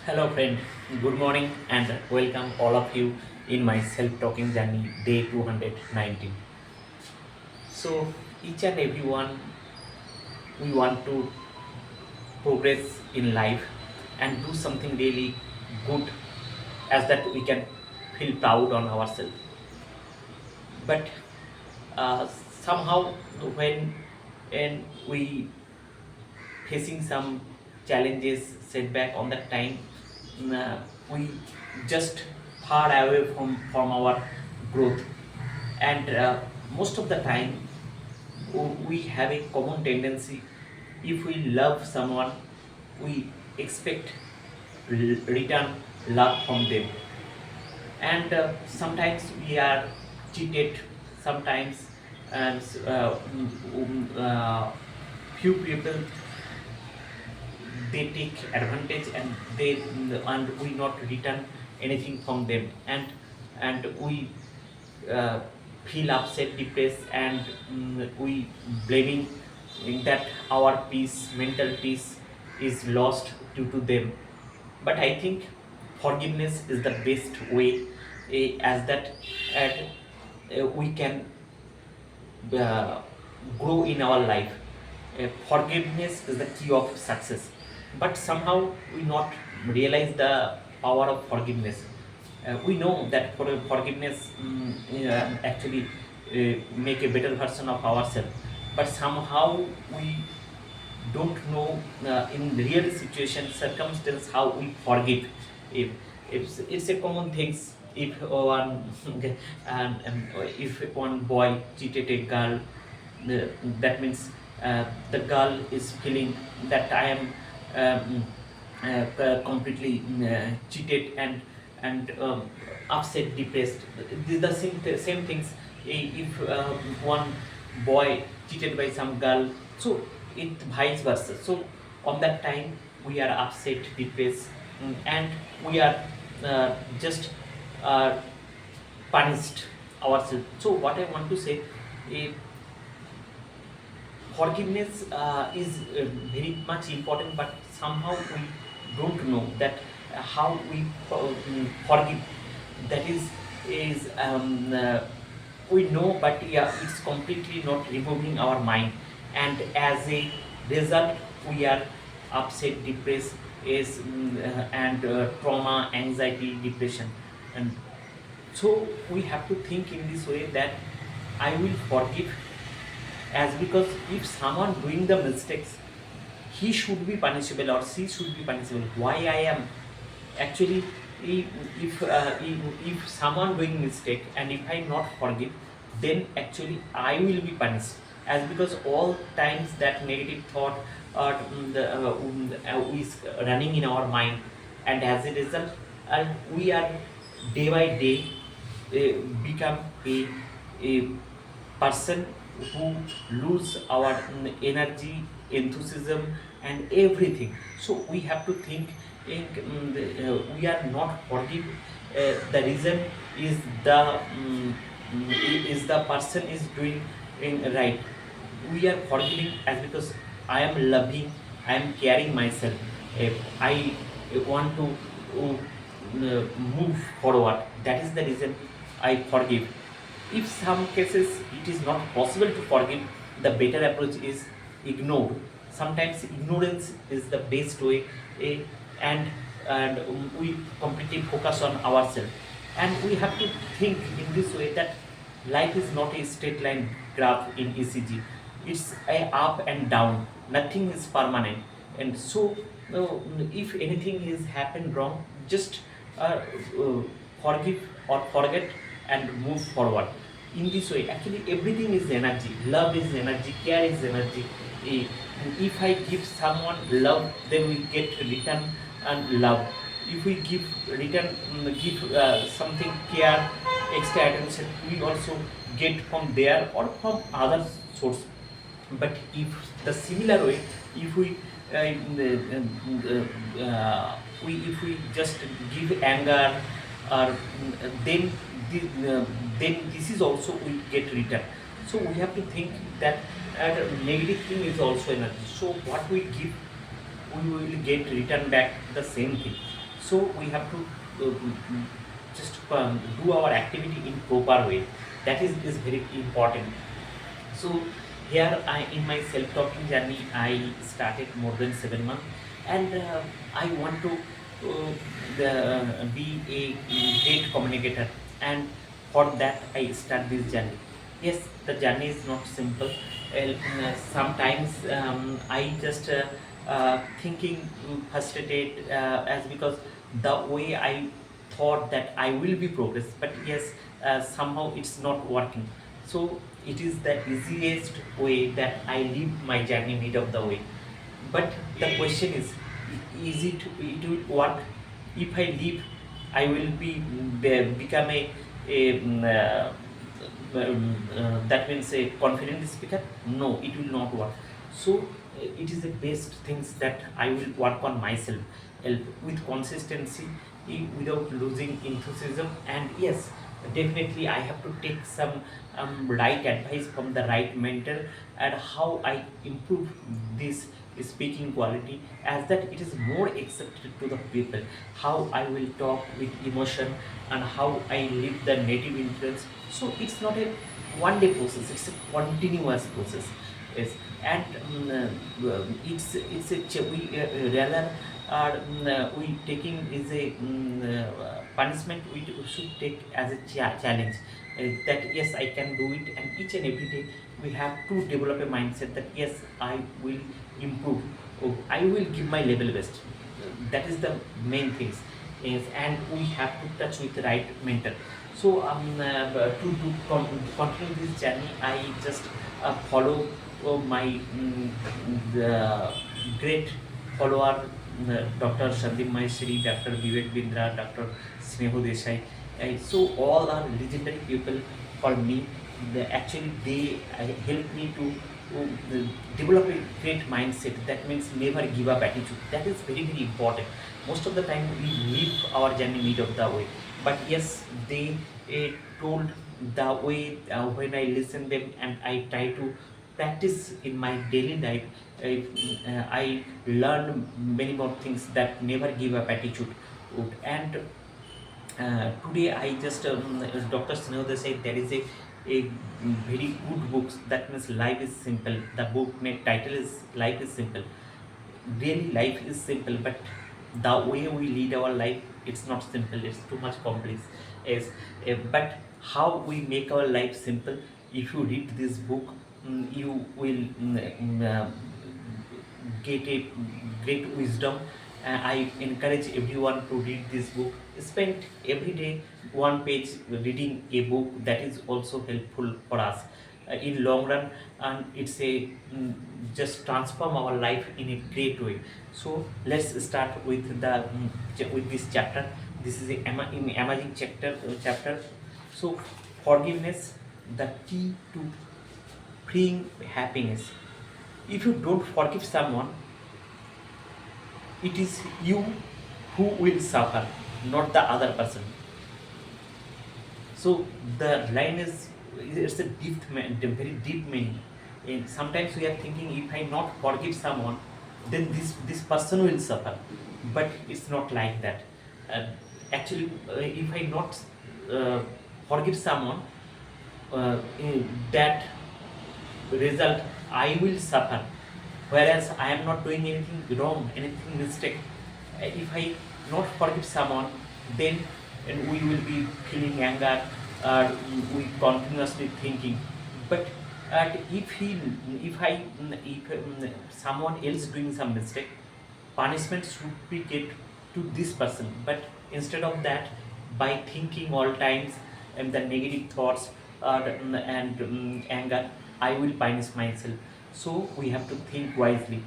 Hello, friend. Good morning and welcome all of you in my self talking journey, day 219. So, each and everyone, we want to progress in life and do something really good as that we can feel proud on ourselves. But somehow, when we facing some challenges, setback on that time, we just far away from our growth. And most of the time, we have a common tendency. If we love someone, we expect return love from them. And sometimes we are cheated, sometimes, and few people, they take advantage, and we not return anything from them, and we uh, feel upset, depressed, and we blaming that our peace, mental peace, is lost due to them. But I think forgiveness is the best way, as that we can uh, grow in our life. Forgiveness is the key of success, but somehow we not realize the power of forgiveness. We know that forgiveness actually make a better version of ourselves, but somehow we don't know in real situation, circumstance, how we forgive. If it's a common things, if one if one boy cheated a girl, that means the girl is feeling that I am completely cheated, and upset, depressed. The same things. If one boy cheated by some girl, so it vice versa. So on that time, we are upset, depressed, and we are just uh, punished ourselves. So what I want to say, eh, forgiveness is very much important, but somehow we don't know that how we forgive. That is we know, but yeah, it's completely not removing our mind, and as a result, we are upset, depressed, and trauma, anxiety, depression. And so we have to think in this way that I will forgive, as because if someone doing the mistakes, he should be punishable or she should be punishable. Why I am actually, if someone doing mistake and if I not forgive, then actually I will be punished, as because all times that negative thought is running in our mind, and as a result, we are day by day become a person who lose our energy, enthusiasm, and everything. So we have to think, we are not forgive. The reason is the person is doing right. We are forgiving as because I am loving, I am caring myself. I want to move forward. That is the reason I forgive. If some cases it is not possible to forgive, the better approach is ignore. Sometimes ignorance is the best way, eh, and we completely focus on ourselves. And we have to think in this way that life is not a straight line graph in ECG. It's a up and down. Nothing is permanent. And so, if anything is happened wrong, just forgive or forget and move forward. In this way, actually, everything is energy. Love is energy. Care is energy. Eh, If I give someone love, then we get return and love. If we give return, give something care, extra attention, we also get from there or from other source. But if the similar way, if we if we just give anger, or then then this is also we get return. So we have to think that negative thing is also energy. So what we give, we will get return back the same thing. So we have to just do our activity in proper way. That is very important. So here in my self-talking journey, I started more than 7 months, and I want to be a great communicator, and for that I start this journey. Yes, the journey is not simple. Sometimes I just thinking frustrated as because the way I thought that I will be progress, but yes, somehow it's not working. So it is the easiest way that I live my journey mid of the way. But the question is it will work? If I leave, I will become that means a confident speaker. No, it will not work. So it is the best things that I will work on myself with consistency, without losing enthusiasm. And yes, definitely I have to take some right advice from the right mentor, and how I improve this speaking quality, as that it is more accepted to the people, how I will talk with emotion, and how I live the native influence. So it's not a one day process, it's a continuous process. Yes. And it's a we rather are we taking is a punishment, we should take as a challenge, that yes, I can do it. And each and every day we have to develop a mindset that yes, I will improve, oh, I will give my level best. That is the main things. Yes. And we have to touch with the right mentor. So continue this journey, I just follow my the great follower, Dr. Sandeep Maheshwari, Dr. Vivek Bindra, Dr. Snehu Desai. So all are legendary people for me. Actually, they help me to develop a great mindset. That means never give up attitude. That is very very important. Most of the time we live our journey mid of the way, but yes, they told the way when I listen them and I try to practice in my daily life. I learn many more things, that never give up attitude. And today I just Dr. Sneha said there is a very good books, that means life is simple. The book title is Life is Simple. Really life is simple, but the way we lead our life, it's not simple, it's too much complex. Yes. But how we make our life simple, if you read this book, you will get a great wisdom. I encourage everyone to read this book. Spend every day one page reading a book, that is also helpful for us in long run, and it's a just transform our life in a great way. So let's start with the with this chapter. This is a amazing chapter. So forgiveness, the key to freeing happiness. If you don't forgive someone, it is you who will suffer, not the other person. So the line is, it's a very deep meaning. And sometimes we are thinking, if I not forgive someone, then this person will suffer. But it's not like that. Uh, Actually, if I not forgive someone, that result I will suffer. Whereas I am not doing anything wrong, anything mistake. If I not forgive someone, then and we will be feeling anger, we continuously thinking. But if someone else doing some mistake, punishment should be get to this person. But instead of that, by thinking all times and the negative thoughts and anger, I will punish myself. So we have to think wisely,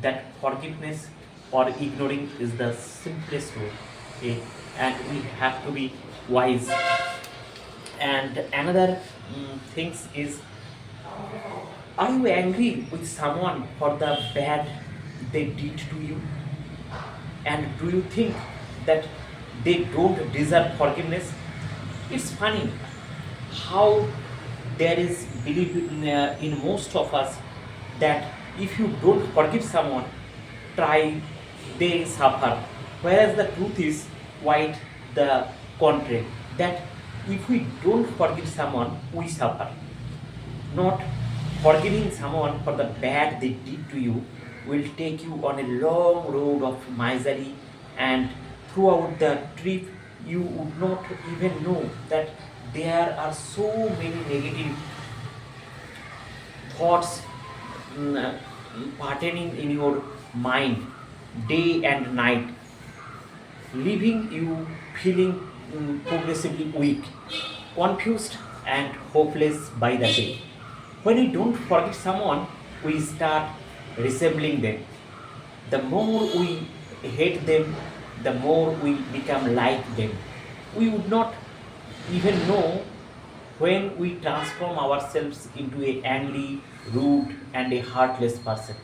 that forgiveness or ignoring is the simplest way. Okay? And we have to be wise. And another things is, are you angry with someone for the bad they did to you? And do you think that they don't deserve forgiveness? It's funny how there is belief in most of us that if you don't forgive someone, try they suffer. Whereas the truth is quite the contrary, that if we don't forgive someone, we suffer. Not forgiving someone for the bad they did to you will take you on a long road of misery, and throughout the trip, you would not even know that there are so many negative thoughts mm, pertaining in your mind day and night, leaving you feeling progressively weak, confused, and hopeless by the day. When we don't forgive someone, we start resembling them. The more we hate them, the more we become like them. We would not even know when we transform ourselves into a angry, rude, and a heartless person.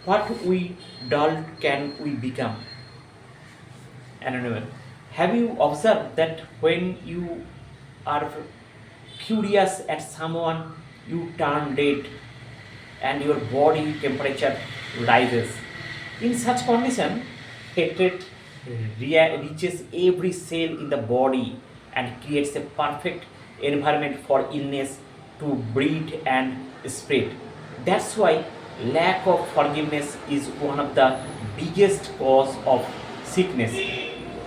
What we dull can we become? Anonymous. Have you observed that when you are furious at someone, you turn red and your body temperature rises? In such condition, hatred reaches every cell in the body and creates a perfect environment for illness to breed and spread. That's why lack of forgiveness is one of the biggest cause of sickness.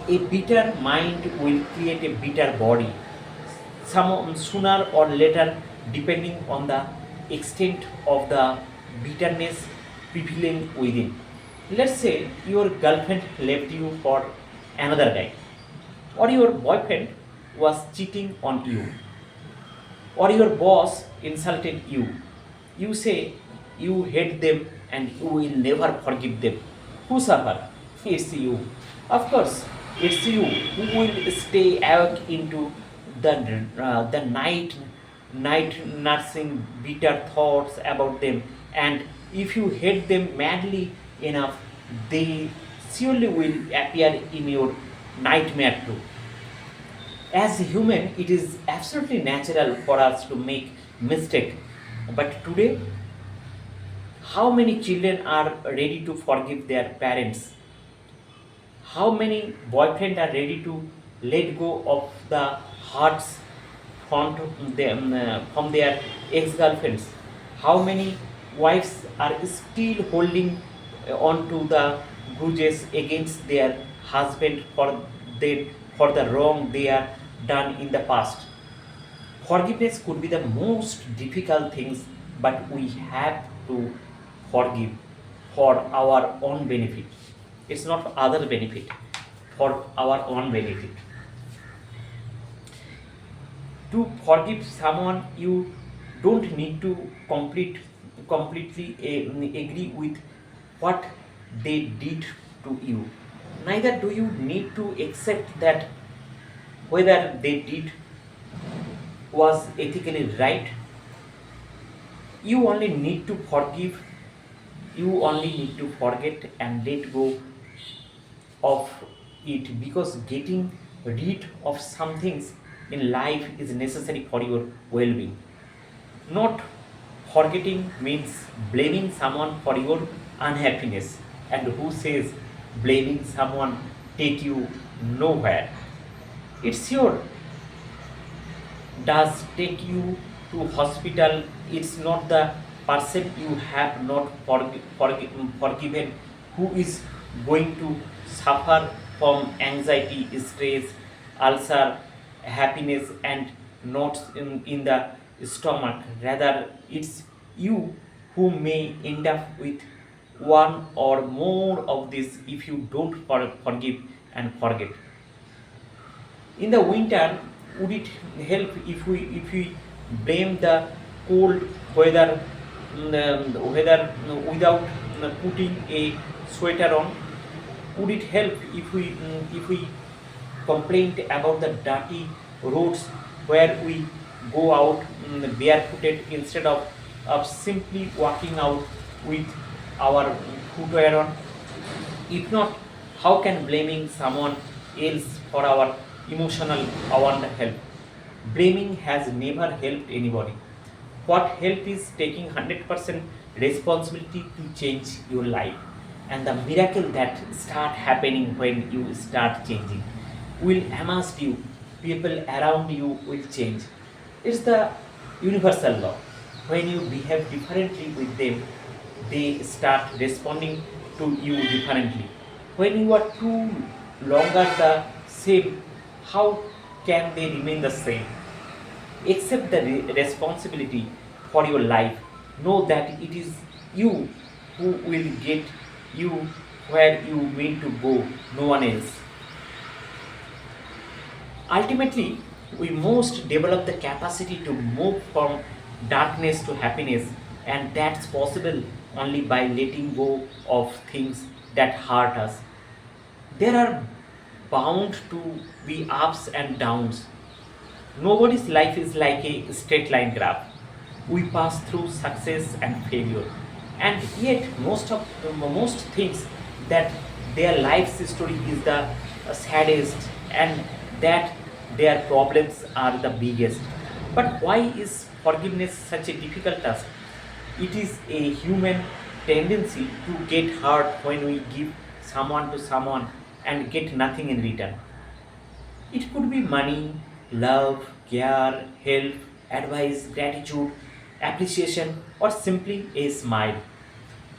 A bitter mind will create a bitter body, some sooner or later, depending on the extent of the bitterness prevalent within. Let's say your girlfriend left you for another guy, or your boyfriend was cheating on you, or your boss insulted you. You say you hate them and you will never forgive them. Who suffer? It's you. Of course, it's you who will stay awake into the night nursing bitter thoughts about them. And if you hate them madly enough, they surely will appear in your nightmare too. As a human, it is absolutely natural for us to make mistake. But today, how many children are ready to forgive their parents? How many boyfriends are ready to let go of the hearts from their ex-girlfriends? How many wives are still holding on to the grudges against their husband their, for the wrong they are done in the past? Forgiveness could be the most difficult things, but we have to forgive for our own benefit. It's not for other benefit, for our own benefit. To forgive someone, you don't need to completely agree with what they did to you. Neither do you need to accept that whether they did was ethically right. You only need to forgive, you only need to forget and let go of it, because getting rid of some things in life is necessary for your well being. Not forgetting means blaming someone for your unhappiness. And who says blaming someone take you nowhere? It's your does take you to hospital. It's not the person you have not forgiven who is going to suffer from anxiety, stress, ulcer, happiness, and knots in the stomach. Rather, it's you who may end up with one or more of this if you don't forgive and forget. In the winter, would it help if we blame the cold weather, without putting a sweater on? Would it help if we complained about the dirty roads where we go out barefooted instead of simply walking out with our footwear on? If not, how can blaming someone else for our emotional won't help? Blaming has never helped anybody. What help is taking 100% responsibility to change your life. and the miracle that start happening when you start changing will amass you. People around you will change. It's the universal law. When you behave differently with them, they start responding to you differently. When you are too longer the same, how can they remain the same? Accept the responsibility for your life. Know that it is you who will get you where you mean to go, no one else. Ultimately, we must develop the capacity to move from darkness to happiness, and that's possible only by letting go of things that hurt us. There are bound to be ups and downs. Nobody's life is like a straight line graph. We pass through success and failure, and yet most things that their life's story is the saddest, and that their problems are the biggest. But why is forgiveness such a difficult task? It is a human tendency to get hurt when we give someone to someone and get nothing in return. It could be money, love, care, help, advice, gratitude, appreciation, or simply a smile.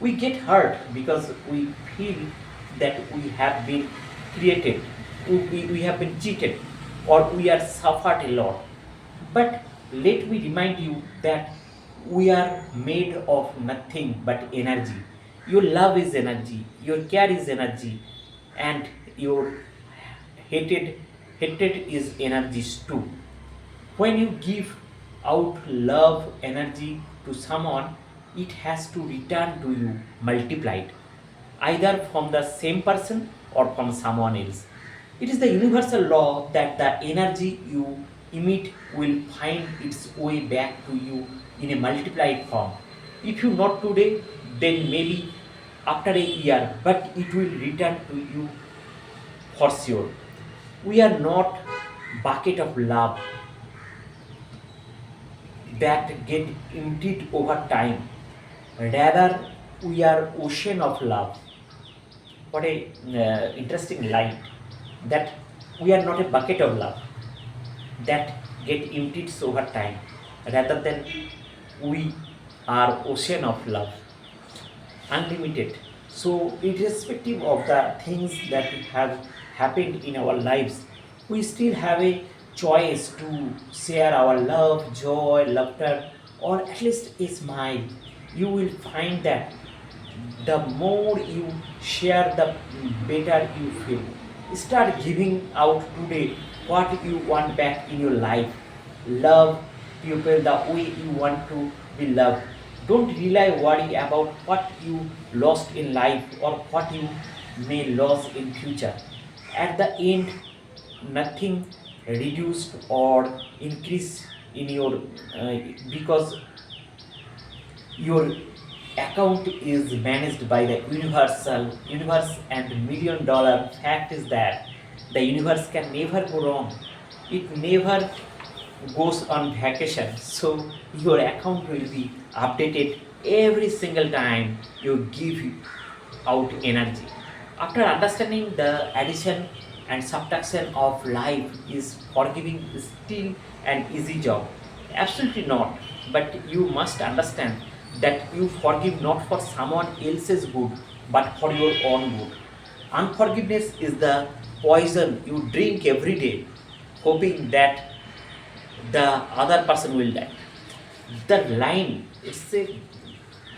We get hurt because we feel that we have been created, we have been cheated, or we are suffered a lot. But let me remind you that we are made of nothing but energy. Your love is energy, your care is energy, and your hated hatred is energies too. When you give out love energy to someone, it has to return to you multiplied, either from the same person or from someone else. It is the universal law that the energy you emit will find its way back to you in a multiplied form. If you not today, then maybe after a year, but it will return to you for sure. We are not bucket of love that get emptied over time. Rather, we are ocean of love. What a interesting line, that we are not a bucket of love that get emptied over time. Rather than we are ocean of love, unlimited. So, irrespective of the things that have happened in our lives, we still have a choice to share our love, joy, laughter, or at least a smile. You will find that the more you share, the better you feel. Start giving out today what you want back in your life. Love people the way you want to be loved. Don't rely worry about what you lost in life or what you may lose in future. At the end, nothing reduced or increased in your because your account is managed by the universe, and $1 million fact is that the universe can never go wrong. It never goes on vacation, so your account will be updated every single time you give out energy. After understanding the addition and subtraction of life, is forgiving still an easy job? Absolutely not. But you must understand that you forgive not for someone else's good, but for your own good. Unforgiveness is the poison you drink every day, hoping that the other person will die. The line, it's a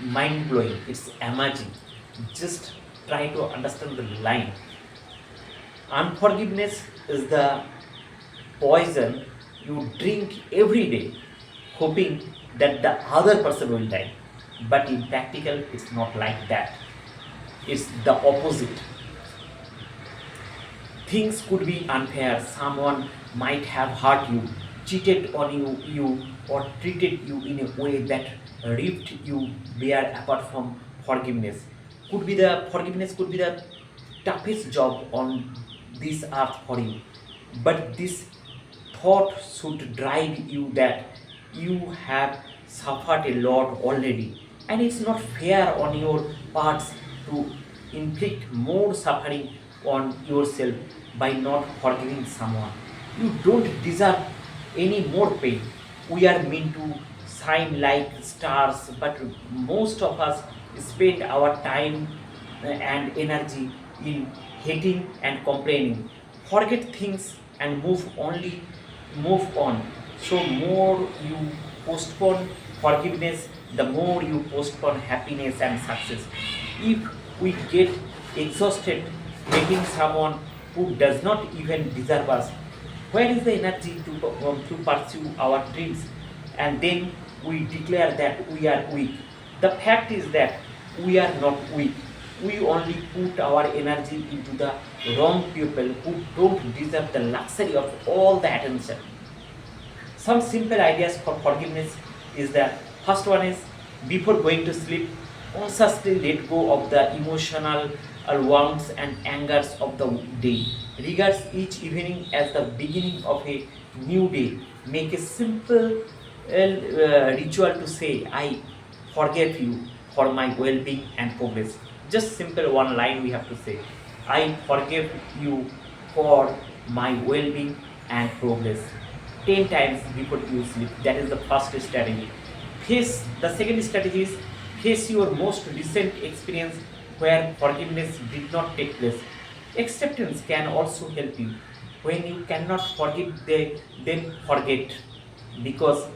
mind blowing, it's amazing. Just try to understand the line. Unforgiveness is the poison you drink every day, hoping that the other person will die. But in practical, it's not like that. It's the opposite. Things could be unfair. Someone might have hurt you, cheated on you or treated you in a way that ripped you bare apart from forgiveness. Forgiveness could be the toughest job on this earth for you. But this thought should drive you that you have suffered a lot already, and it's not fair on your parts to inflict more suffering on yourself by not forgiving someone. You don't deserve any more pain. We are meant to shine like stars, but most of us spend our time and energy in hating and complaining. Forget things and move on. So more you postpone forgiveness, the more you postpone happiness and success. If we get exhausted hating someone who does not even deserve us, where is the energy to pursue our dreams? And then we declare that we are weak. The fact is that we are not weak. We only put our energy into the wrong people who don't deserve the luxury of all the attention. Some simple ideas for forgiveness is the first one is, before going to sleep, consciously let go of the emotional wounds and angers of the day. Regards each evening as the beginning of a new day. Make a simple ritual to say, I forgive you for my well-being and progress. Just simple one line we have to say, I forgive you for my well-being and progress. 10 times before you sleep. That is the first strategy. The second strategy is, face your most recent experience where forgiveness did not take place. Acceptance can also help you. When you cannot forgive, then forget, because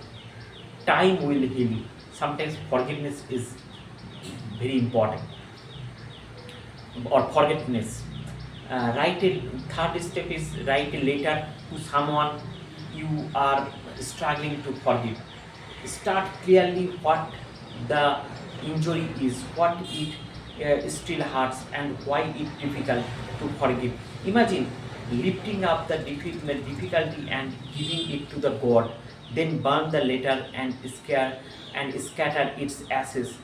time will heal you. Sometimes forgiveness is very important, or forgiveness. Write a third step is, write a letter to someone you are struggling to forgive. Start clearly what the injury is, what it still hurts, and why it difficult to forgive. Imagine lifting up the difficulty and giving it to the God, then burn the letter and scatter its ashes.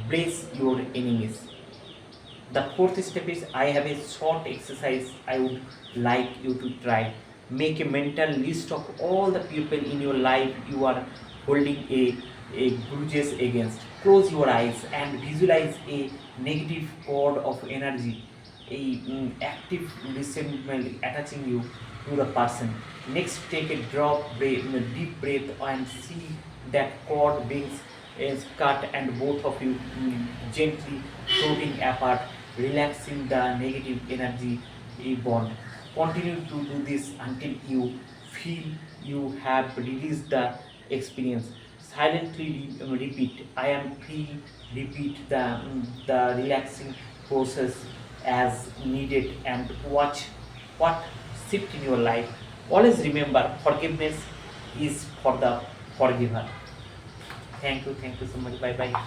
Bless your enemies. The fourth step is, I have a short exercise I would like you to try. Make a mental list of all the people in your life you are holding a grudges against. Close your eyes and visualize a negative cord of energy, a active resentment attaching you to the person. Next, take a deep breath and see that cord being is cut and both of you gently floating apart, relaxing the negative energy bond. Continue to do this until you feel you have released the experience. Silently repeat, I am free. Repeat the relaxing process as needed and watch what shift in your life. Always remember, forgiveness is for the forgiver. Thank you so much. Bye bye.